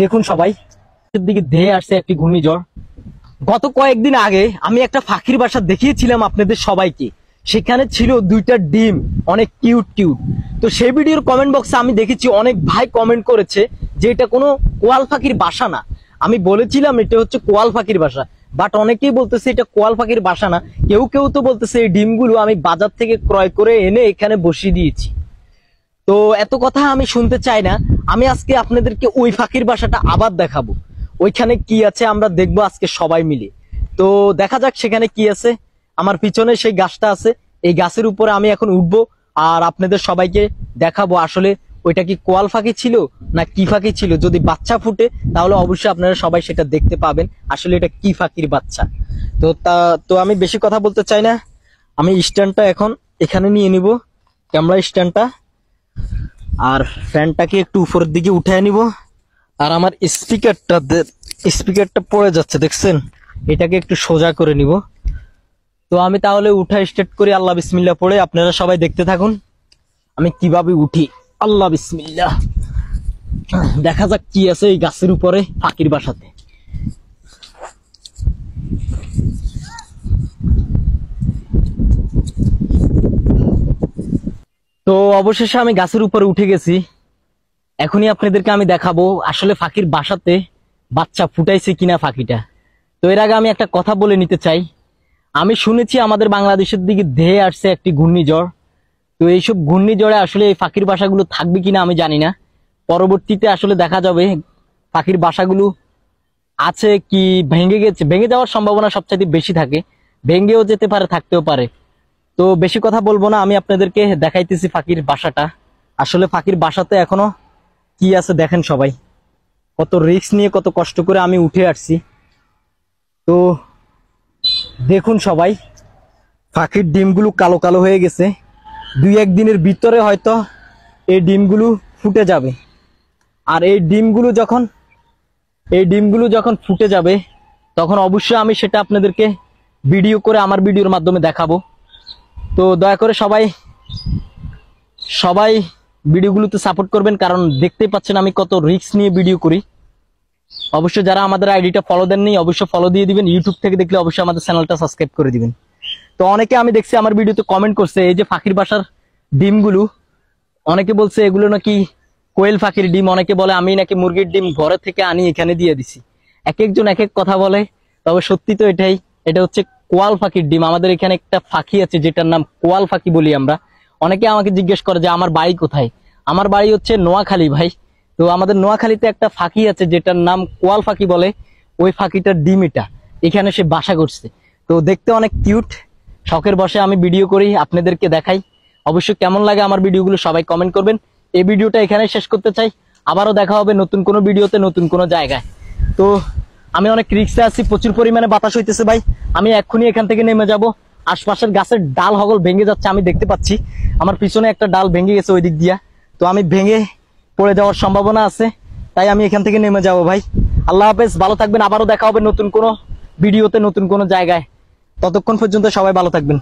দেখুন সবাই দিকে ধেয়ে আসছে একটি ঘূর্ণিঝড়। গত কয়েকদিন আগে আমি একটা ফাঁকির বাসা দেখিয়েছিলাম আপনাদের সবাইকে। সেখানে ছিল দুইটা ডিম, অনেক কিউট কিউট। তো সেই ভিডিওর কমেন্ট বক্সে আমি দেখেছি অনেক ভাই কমেন্ট করেছে যে এটা কোনো কোয়াল পাখির বাসা না। আমি বলেছিলাম এটা হচ্ছে কোয়াল পাখির বাসা, বাট অনেকেই বলতেছে এটা কোয়াল পাখির বাসা না। কেউ কেউ তো বলতেছে এই ডিমগুলো আমি বাজার থেকে ক্রয় করে এনে এখানে বসিয়ে দিয়েছি। তো এত কথা আমি শুনতে চাই না। আমি আজকে আপনাদেরকে ওই ফাঁকির বাসাটা আবার দেখাবো। ওইখানে কি আছে আমরা দেখবো আজকে সবাই মিলে। তো দেখা যাক সেখানে কি আছে। আমার পিছনে সেই গাছটা আছে, এই গাছের উপরে আমি এখন উঠবো আর আপনাদের সবাইকে দেখাবো আসলে ওইটা কি কোয়াল ফাঁকি ছিল না কি ফাঁকি ছিল। যদি বাচ্চা ফুটে তাহলে অবশ্যই আপনারা সবাই সেটা দেখতে পাবেন আসলে এটা কি ফাঁকির বাচ্চা। তো আমি বেশি কথা বলতে চাই না। আমি স্ট্যান্ডটা এখন এখানে নিয়ে নিব, ক্যামেরা স্ট্যান্ডটা, আর ফ্যানটাকে একটু উপরের দিকে উঠিয়ে নিব। আর আমার স্পিকারটা পড়ে যাচ্ছে দেখছেন, এটাকে একটু সোজা করে নিব। তো আমি তাহলে উঠা স্টার্ট করি আল্লাহ বিসমিল্লাহ পড়ে। আপনারা সবাই দেখতে থাকুন আমি কিভাবে উঠি। আল্লাহ বিসমিল্লাহ। দেখা যাক কি আছে এই গাছের উপরে ফাঁকির বাসাতে। তো অবশেষে আমি গাছের উপরে উঠে গেছি। এখনই আপনাদেরকে আমি দেখাবো আসলে ফাঁকির বাসাতে বাচ্চা ফুটাইছে কিনা ফাঁকিটা। তো এর আগে আমি একটা কথা বলে নিতে চাই। আমি শুনেছি আমাদের বাংলাদেশের দিকে ধেয়ে আসছে একটি ঘূর্ণিঝড়। তো এইসব ঘূর্ণিঝড়ে আসলে এই ফাঁকির বাসাগুলো থাকবে কিনা আমি জানি না। পরবর্তীতে আসলে দেখা যাবে পাখির বাসাগুলো আছে কি ভেঙে গেছে। ভেঙে যাওয়ার সম্ভাবনা সবচাইতে বেশি থাকে, ভেঙেও যেতে পারে থাকতেও পারে। তো বেশি কথা বলবো না, আমি আপনাদেরকে দেখাইতেছি ফাঁকির বাসাটা। আসলে ফাঁকির বাসাতে এখনো কি আছে দেখেন সবাই। কত রিস্ক নিয়ে কত কষ্ট করে আমি উঠে আসছি। তো দেখুন সবাই, ফাঁকির ডিমগুলো কালো কালো হয়ে গেছে। 2-1 দিনের ভিতরে হয়তো এই ডিমগুলো ফুটে যাবে। আর এই ডিমগুলো যখন ফুটে যাবে তখন অবশ্যই আমি সেটা আপনাদেরকে ভিডিও করে আমার ভিডিওর মাধ্যমে দেখাবো। তো দয়া করে সবাই ভিডিওগুলোতে সাপোর্ট করবেন, কারণ দেখতেই পাচ্ছেন আমি কত রিস্ক নিয়ে ভিডিও করি। অবশ্যই যারা আমাদের আইডিটা ফলো দেননি অবশ্যই ফলো দিয়ে দিবেন। ইউটিউব থেকে দেখলে অবশ্যই আমাদের চ্যানেলটা সাবস্ক্রাইব করে দিবেন। তো অনেকে আমি দেখছি আমার ভিডিওতে কমেন্ট করছে এই যে ফাঁকির বাসার ডিমগুলো, অনেকে বলছে এগুলো নাকি কোয়েল ফাঁকির ডিম, অনেকে বলে আমি নাকি মুরগির ডিম ঘরে থেকে আনি এখানে দিয়ে দিছি। এক একজন এক এক কথা বলে, তবে সত্যি তো এটাই। এটা হচ্ছে কোয়াল ফাঁকির ডিম। আমাদের এখানে একটা ফাঁকি আছে যেটার নাম কোয়াল ফাঁকি বলি আমরা। অনেকে আমাকে জিজ্ঞেস করে যে আমার বাড়ি কোথায়। আমার বাড়ি হচ্ছে নোয়াখালী ভাই। তো আমাদের নোয়াখালীতে একটা ফাঁকি আছে যেটার নাম কোয়াল ফাঁকি বলে। ওই ফাঁকিটার ডিম এটা, এখানে সে বাসা করছে। তো দেখতে অনেক কিউট। শখের বসে আমি ভিডিও করি, আপনাদেরকে দেখাই। অবশ্যই কেমন লাগে আমার ভিডিওগুলো সবাই কমেন্ট করবেন। এই ভিডিওটা এখানে শেষ করতে চাই। আবারও দেখা হবে নতুন কোনো ভিডিওতে নতুন কোনো জায়গায়। তো আমি অনেক রিস্কে আছি, প্রচুর পরিমাণে বাতাস হইতেছে ভাই। আমি এক্ষুনি এখান থেকে নেমে যাব। আশপাশের গাছের ডাল হগল ভেঙে যাচ্ছে, আমি দেখতে পাচ্ছি। আমার পিছনে একটা ডাল ভেঙে গেছে ওই দিক দিয়া। তো আমি ভেঙে পড়ে যাওয়ার সম্ভাবনা আছে, তাই আমি এখান থেকে নেমে যাব ভাই। আল্লাহ হাফেজ, ভালো থাকবেন। আবারও দেখা হবে নতুন কোনো ভিডিওতে নতুন কোনো জায়গায়। ততক্ষণ পর্যন্ত সবাই ভালো থাকবেন।